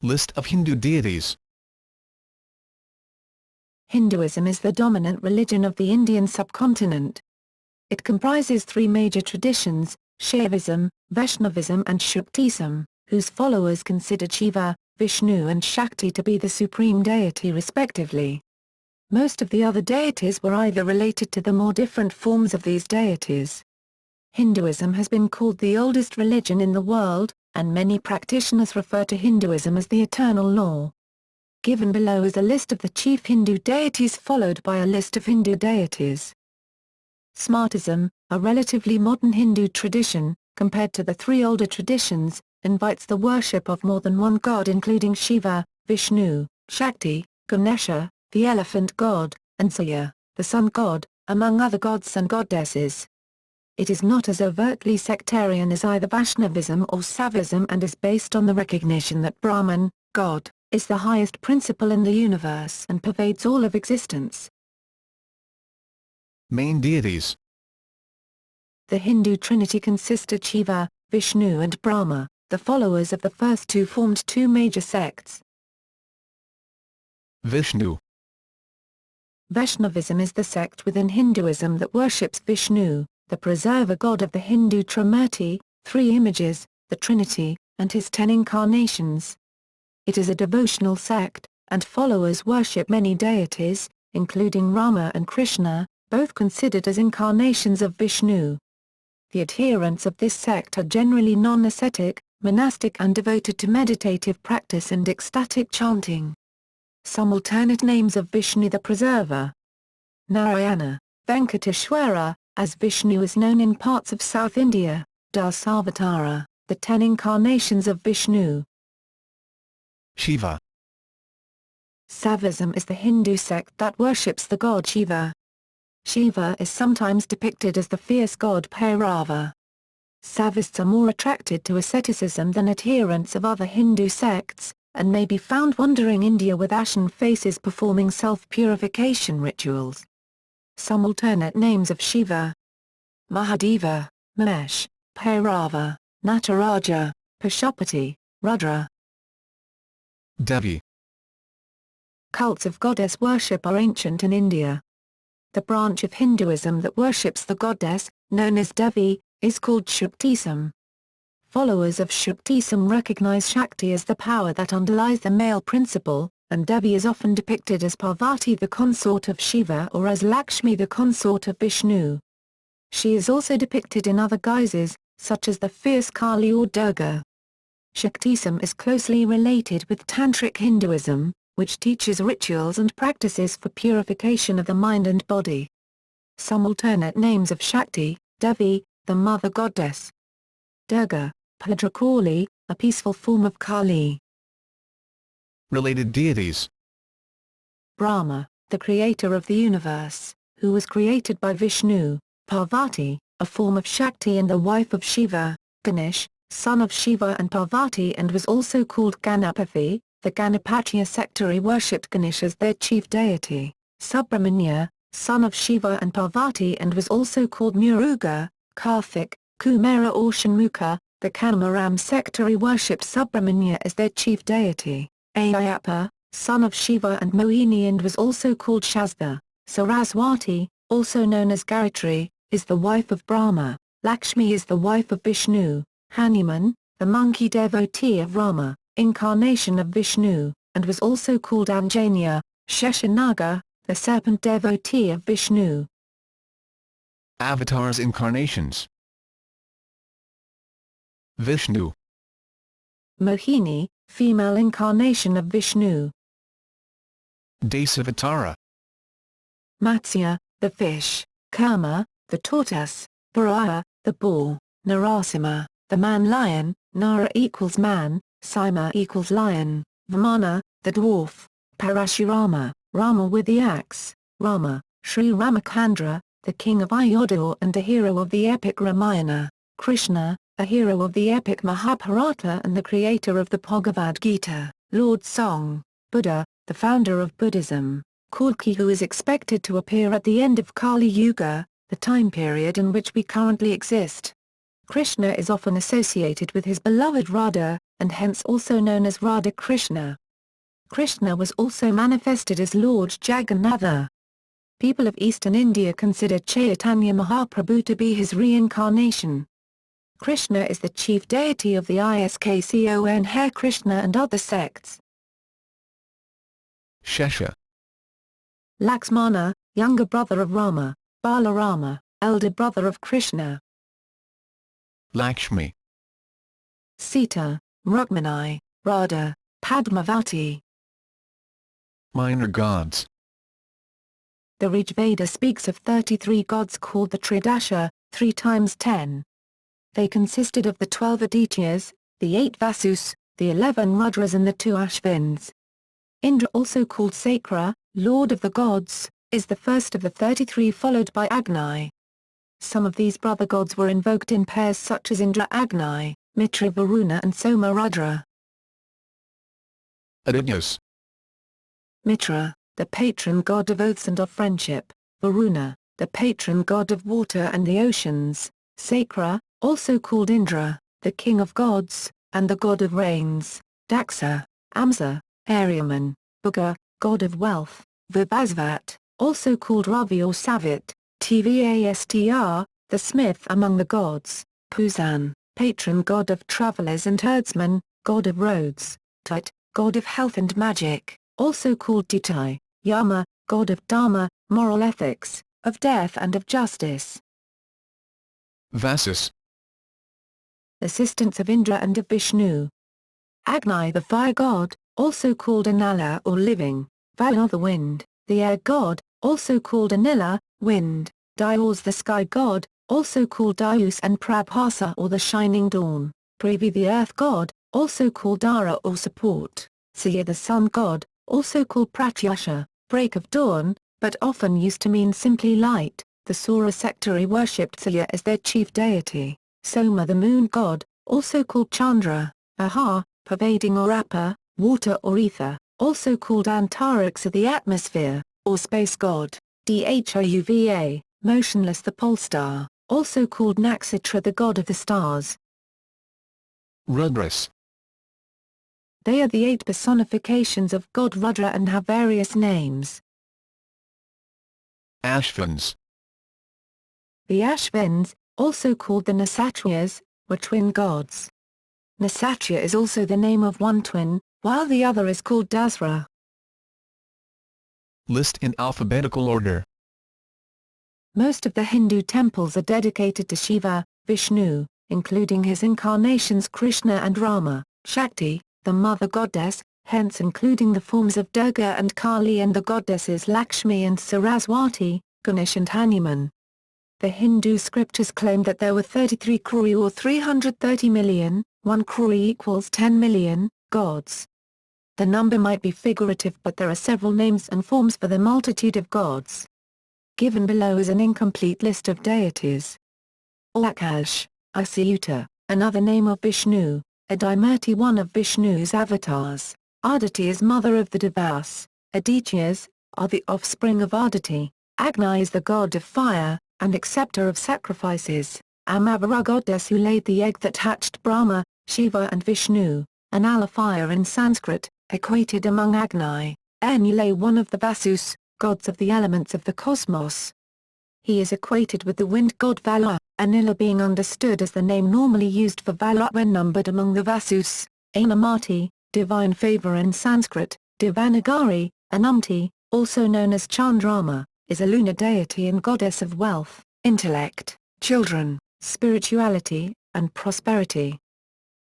List of Hindu deities. Hinduism is the dominant religion of the Indian subcontinent. It comprises three major traditions, Shaivism, Vaishnavism and Shaktism, whose followers considered Shiva, Vishnu and Shakti to be the supreme deity respectively. Most of the other deities were either related to them or different forms of these deities. Hinduism has been called the oldest religion in the world, and many practitioners refer to Hinduism as the eternal law. Given below is a list of the chief Hindu deities followed by a list of Hindu deities. Smartism, a relatively modern Hindu tradition, compared to the three older traditions, invites the worship of more than one god including Shiva, Vishnu, Shakti, Ganesha, the elephant god, and Surya, the sun god, among other gods and goddesses. It is not as overtly sectarian as either Vaishnavism or Shaivism and is based on the recognition that Brahman, God, is the highest principle in the universe and pervades all of existence. Main deities. The Hindu trinity consisted Shiva, Vishnu and Brahma. The followers of the first two formed two major sects. Vishnu. Vaishnavism is the sect within Hinduism that worships Vishnu, the preserver god of the Hindu Trimurti, three images, the Trinity, and his 10 incarnations. It is a devotional sect, and followers worship many deities, including Rama and Krishna, both considered as incarnations of Vishnu. The adherents of this sect are generally non-ascetic, monastic and devoted to meditative practice and ecstatic chanting. Some alternate names of Vishnu the Preserver. Narayana, Venkateshwara, as Vishnu is known in parts of South India, Dasavatara, the 10 incarnations of Vishnu. Shiva. Shaivism is the Hindu sect that worships the god Shiva. Shiva is sometimes depicted as the fierce god Bhairava. Shaivists are more attracted to asceticism than adherents of other Hindu sects, and may be found wandering India with ashen faces performing self-purification rituals. Some alternate names of Shiva: Mahadeva, Mahesh, Bhairava, Nataraja, Pashupati, Rudra. Devi. Cults of goddess worship are ancient in India. The branch of Hinduism that worships the goddess, known as Devi, is called Shaktism. Followers of Shaktism recognize Shakti as the power that underlies the male principle, and Devi is often depicted as Parvati the consort of Shiva or as Lakshmi the consort of Vishnu. She is also depicted in other guises, such as the fierce Kali or Durga. Shaktism is closely related with Tantric Hinduism, which teaches rituals and practices for purification of the mind and body. Some alternate names of Shakti: Devi, the mother goddess; Durga, Bhadrakali, a peaceful form of Kali. Related deities. Brahma, the creator of the universe, who was created by Vishnu; Parvati, a form of Shakti and the wife of Shiva; Ganesh, son of Shiva and Parvati and was also called Ganapati. The Ganapatiya sectary worshipped Ganesh as their chief deity; Subramanya, son of Shiva and Parvati and was also called Muruga; Karthik, Kumara or Shanmukha. The Kamaram sectary worshipped Subramanya as their chief deity; Ayappa, son of Shiva and Mohini and was also called Shasta; Saraswati, also known as Gayatri, is the wife of Brahma; Lakshmi is the wife of Vishnu; Hanuman, the monkey devotee of Rama, incarnation of Vishnu, and was also called Anjaneya; Sheshanaga, the serpent devotee of Vishnu. Avatars incarnations. Vishnu. Mohini, female incarnation of Vishnu. Dasavatara. Matsya, the fish; Kurma, the tortoise; Varaha, the boar; Narasimha, the man-lion; Nara equals man, Sima equals lion; Vamana, the dwarf; Parashurama, Rama with the axe; Rama, Sri Ramachandra, the king of Ayodhya and a hero of the epic Ramayana; Krishna, a hero of the epic Mahabharata and the creator of the Bhagavad Gita; Lord Song; Buddha, the founder of Buddhism; Kalki, who is expected to appear at the end of Kali Yuga, the time period in which we currently exist. Krishna is often associated with his beloved Radha, and hence also known as Radha Krishna. Krishna was also manifested as Lord Jagannatha. People of eastern India consider Chaitanya Mahaprabhu to be his reincarnation. Krishna is the chief deity of the ISKCON Hare Krishna and other sects. Shesha. Lakshmana, younger brother of Rama, Balarama, elder brother of Krishna. Lakshmi. Sita, Rukmini, Radha, Padmavati. Minor gods. The Rig Veda speaks of 33 gods called the Tridasha, 3 times 10. They consisted of the 12 Adityas, the 8 Vasus, the 11 Rudras and the 2 Ashvins. Indra, also called Sakra, Lord of the Gods, is the first of the 33, followed by Agni. Some of these brother gods were invoked in pairs such as Indra Agni, Mitra Varuna and Soma Rudra. Adityas. Mitra, the patron god of oaths and of friendship; Varuna, the patron god of water and the oceans; Sakra, also called Indra, the king of gods, and the god of rains; Daksa, Amsa, Aryaman; Bhuga, god of wealth; Vibhasvat, also called Ravi or Savit, Tvastr, the smith among the gods; Puzan, patron god of travelers and herdsmen, god of roads; Tit, god of health and magic, also called Ditai; Yama, god of dharma, moral ethics, of death and of justice. Vasus. Assistants of Indra and of Vishnu. Agni, the fire god, also called Anala or living; Vayur, the wind, the air god, also called Anila, wind; Dios, the sky god, also called Dius, and Prabhasa or the shining dawn; Privi, the earth god, also called Dara or support; Surya, the sun god, also called Pratyusha, break of dawn, but often used to mean simply light. The Saura sectary worshipped Surya as their chief deity; Soma, the moon god, also called Chandra; Aha, pervading or Appa, water or ether, also called Antariksa, the atmosphere, or space god; Dhruva, motionless, the pole star, also called Naksatra, the god of the stars. Rudras. They are the 8 personifications of god Rudra and have various names. Ashvins. The Ashvins, also called the Nasatriyas, were twin gods. Nasatriya is also the name of one twin, while the other is called Dasra. List in alphabetical order. Most of the Hindu temples are dedicated to Shiva, Vishnu, including his incarnations Krishna and Rama; Shakti, the mother goddess, hence including the forms of Durga and Kali, and the goddesses Lakshmi and Saraswati, Ganesh and Hanuman. The Hindu scriptures claim that there were 33 crore or 330 million, 1 crore equals 10 million, gods. The number might be figurative, but there are several names and forms for the multitude of gods. Given below is an incomplete list of deities. Akash, Asyuta, another name of Vishnu, Adimurti, one of Vishnu's avatars; Aditi is mother of the Devas; Adityas are the offspring of Aditi; Agni is the god of fire, and acceptor of sacrifices; Amavara, goddess who laid the egg that hatched Brahma, Shiva and Vishnu; Anala, fire in Sanskrit, equated among Agni; Enule, one of the Vasus, gods of the elements of the cosmos. He is equated with the wind god Vala, Anila being understood as the name normally used for Vala when numbered among the Vasus; Anamati, divine favor in Sanskrit; Devanagari, Anumti, also known as Chandrama, is a lunar deity and goddess of wealth, intellect, children, spirituality, and prosperity.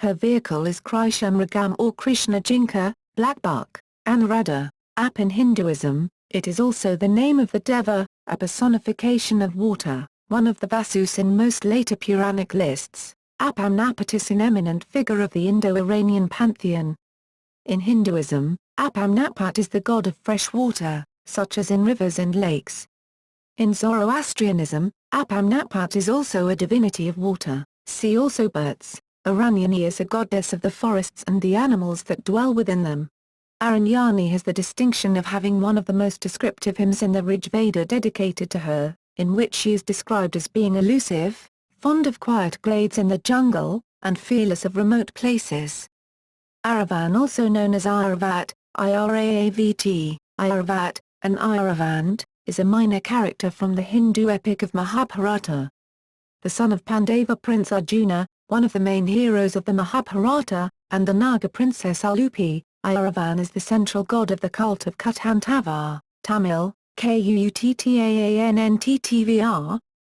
Her vehicle is Krishna Mrigam or Krishna Jinka, black buck; Anuradha, App in Hinduism. It is also the name of the Deva, a personification of water, one of the Vasus in most later Puranic lists. Apamnapatis, an eminent figure of the Indo-Iranian pantheon. In Hinduism, Apamnapat is the god of fresh water, such as in rivers and lakes. In Zoroastrianism, Apamnapat is also a divinity of water. See also Birds. Aranyani is a goddess of the forests and the animals that dwell within them. Aranyani has the distinction of having one of the most descriptive hymns in the Rig Veda dedicated to her, in which she is described as being elusive, fond of quiet glades in the jungle, and fearless of remote places. Aravan, also known as Airavat, Iraavt, Airavat, and Airavand, is a minor character from the Hindu epic of Mahabharata. The son of Pandava Prince Arjuna, one of the main heroes of the Mahabharata, and the Naga princess Alupi, Airavan is the central god of the cult of Kutantavar, Tamil, KuttaannTtvr,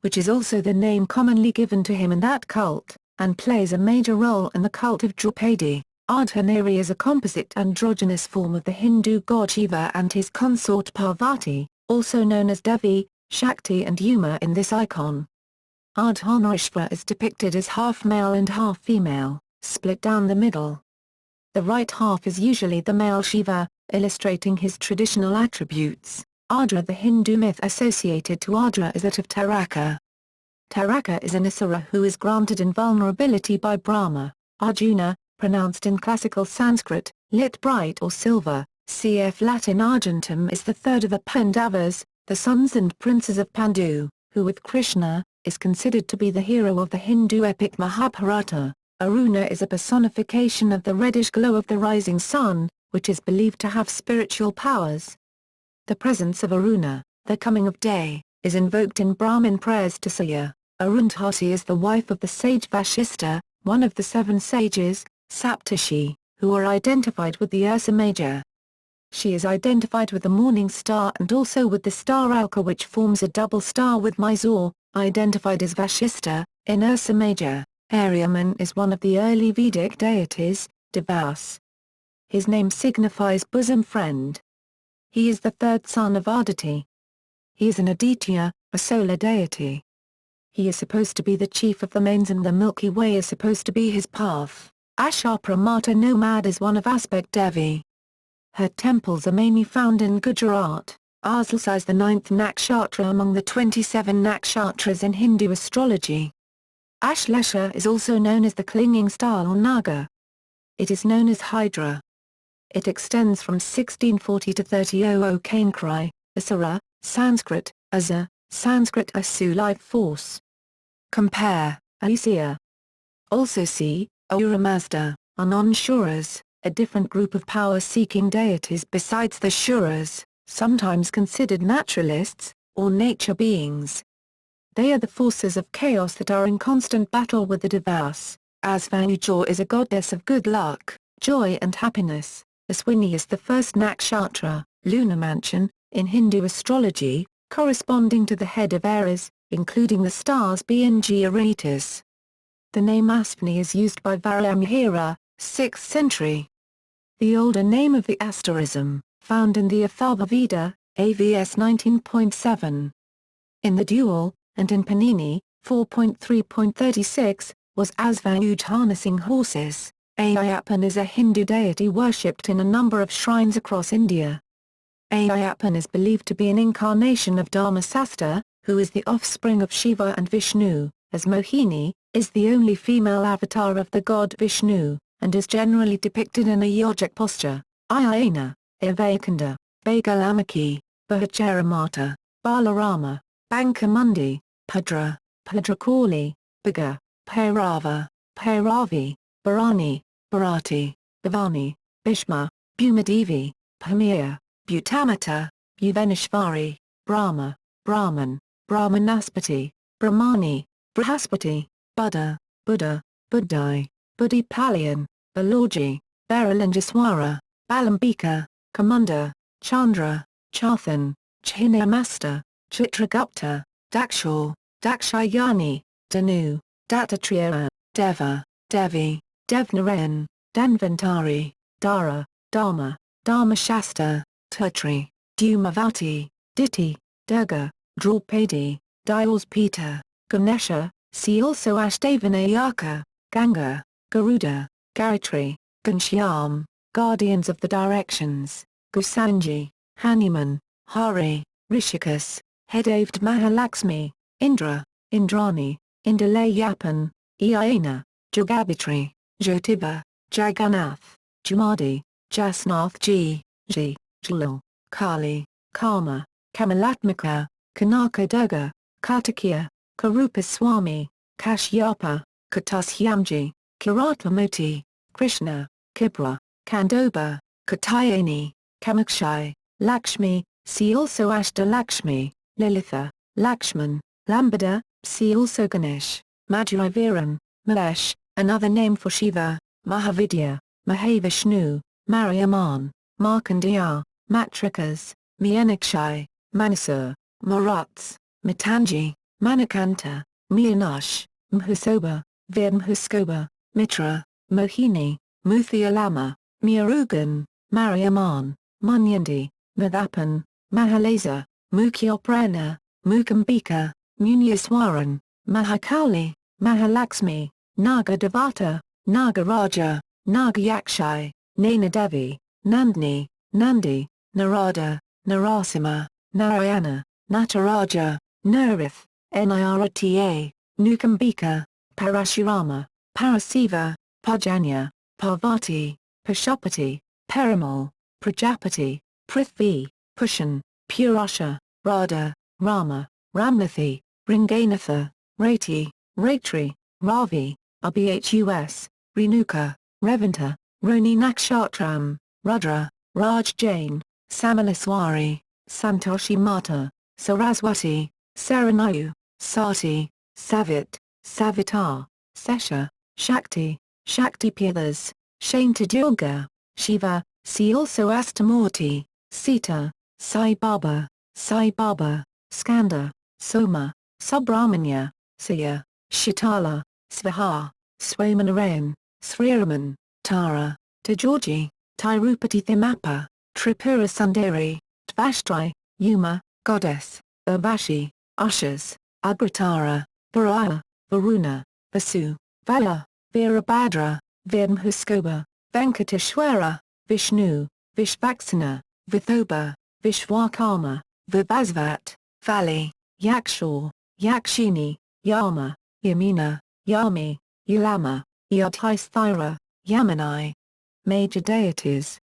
which is also the name commonly given to him in that cult, and plays a major role in the cult of Draupadi. Ardhanari is a composite androgynous form of the Hindu god Shiva and his consort Parvati, also known as Devi, Shakti and Uma in this icon. Ardhanarishvara is depicted as half male and half female, split down the middle. The right half is usually the male Shiva, illustrating his traditional attributes. Ardra, the Hindu myth associated to Ardra, is that of Taraka. Taraka is an asura who is granted invulnerability by Brahma. Arjuna, pronounced in classical Sanskrit, lit bright or silver, cf. Latin argentum, is the third of the Pandavas, the sons and princes of Pandu, who with Krishna, is considered to be the hero of the Hindu epic Mahabharata. Aruna is a personification of the reddish glow of the rising sun, which is believed to have spiritual powers. The presence of Aruna, the coming of day, is invoked in Brahmin prayers to Surya. Arundhati is the wife of the sage Vashishta, one of the 7 sages, Saptashi, who are identified with the Ursa Major. She is identified with the morning star and also with the star Alka, which forms a double star with Mysore, identified as Vashishta, in Ursa Major. Aryaman is one of the early Vedic deities, Devas. His name signifies bosom friend. He is the third son of Aditi. He is an Aditya, a solar deity. He is supposed to be the chief of the mains and the Milky Way is supposed to be his path. Ashapramata nomad is one of Aspect Devi. Her temples are mainly found in Gujarat. Aslasa is the 9th nakshatra among the 27 nakshatras in Hindu astrology. Ashlesha is also known as the clinging star or Naga. It is known as Hydra. It extends from 1640 to 3000 Kankrai, Asura, Sanskrit, Asa, Sanskrit Asu, life force. Compare, Aesir. Also see, Ahura Mazda, Anon-Shuras, a different group of power-seeking deities besides the Shuras, sometimes considered naturalists, or nature beings. They are the forces of chaos that are in constant battle with the Devas. Asvaujor is a goddess of good luck, joy and happiness. Aswini is the first nakshatra, lunar mansion, in Hindu astrology, corresponding to the head of Aries, including the stars Bng Aratus. The name Asvini is used by Varamihira, 6th century. The older name of the asterism, found in the Atharva Veda, AVS 19.7. In the dual, and in Panini, 4.3.36, was Asvauj harnessing horses. Ayyappan is a Hindu deity worshipped in a number of shrines across India. Ayyappan is believed to be an incarnation of Dharmasasta, who is the offspring of Shiva and Vishnu, as Mohini, is the only female avatar of the god Vishnu, and is generally depicted in a yogic posture. Ayana, Ivakanda, Bagalamaki, Bahacharamata, Balarama, Bankamundi, Padra, Padrakali, Baga, Bhairava, Bhairavi, Bharani, Bharati, Bhavani, Bhishma, Bhumadevi, Bhumia, Bhutamata, Bhuvaneshvari, Brahma, Brahman, Brahmanaspati, Brahmani, Brahaspati, Buddha, Buddha, Buddhai, Buddhipalian, Balaji, Baralingeswara, Balambika, Kamunda, Chandra, Charthan, Chinnamasta, Chitragupta, Dakshur, Dakshayani, Danu, Dattatreya, Deva, Devi, Devnarayan, Danvantari, Dara, Dharma, Dharmashasta, Tutri, Dhumavati, Diti, Durga, Draupadi, Dialspita, Ganesha, see also Ashtavanayaka, Ganga, Garuda, Gayatri, Ghanshyam, Guardians of the Directions, Gusanji, Hanuman, Hari, Rishikesh, Hedaved Mahalakshmi, Indra, Indrani, Indalayappan, Iayana, Jagabitri, Jyotiba, Jagannath, Jumadi, Jasnath Ji, Jalil, Kali, Kama, Kamalatmika, Kanaka Durga, Kartikya, Karupaswamy, Kashyapa, Kutushyamji, Kiratamoti, Krishna, Kipra, Kandoba, Katyayani, Kamakshi, Lakshmi, see also Ashtalakshmi, Lilitha, Lakshman, Lambada, see also Ganesh, Madhuriviran, Mahesh, another name for Shiva, Mahavidya, Mahavishnu, Mariaman, Markandeya, Matrikas, Meenakshi, Manasur, Maruts, Matangi, Manakanta, Meenash, Mhusoba, Vidmhuskoba, Mitra, Mohini, Muthialama, Murugan, Mariaman, Munyandi, Mathapan, Mahalesa, Mukyoprana, Mukambika, Munyaswaran, Mahakali, Mahalaxmi, Nagadevata, Nagaraja, Nagayakshi, Nainadevi, Nandini, Nandi, Narada, Narasimha, Narayana, Nataraja, Nirith, Nirata, Nukambika, Parashurama, Parasiva, Pajanya, Parvati, Pashupati, Perimal, Prajapati, Prithvi, Pushan, Purusha, Radha, Rama, Ramnathi, Ringanatha, Rati, Ratri, Ravi, Abhus, Renuka, Revanta, Roni Nakshatram, Rudra, Raj Jain, Samalaswari, Santoshi Mata, Saraswati, Saranayu, Sati, Savit, Savitar, Sesha, Shakti, Shakti Pithas, Shantidurga, Shiva, see also Astamurti, Sita, Sai Baba, Skanda, Soma, Subramanya, Siya, Shitala, Svaha, Swaminarayan, Sriraman, Tara, Tajorji, Tirupati Thimappa, Tripura Sundari, Tvashtri, Yuma, Goddess, Urvashi, Ushas, Agratara, Varaya, Varuna, Vasu, Vala, Virabhadra, Vidmhuskoba, Venkateshwara, Vishnu, Vishvaksana, Vithoba, Vishwakarma, Vivasvat, Vali, Yakshor, Yakshini, Yama, Yamina, Yami, Yulama, Yadhisthira, Yamani. Major deities,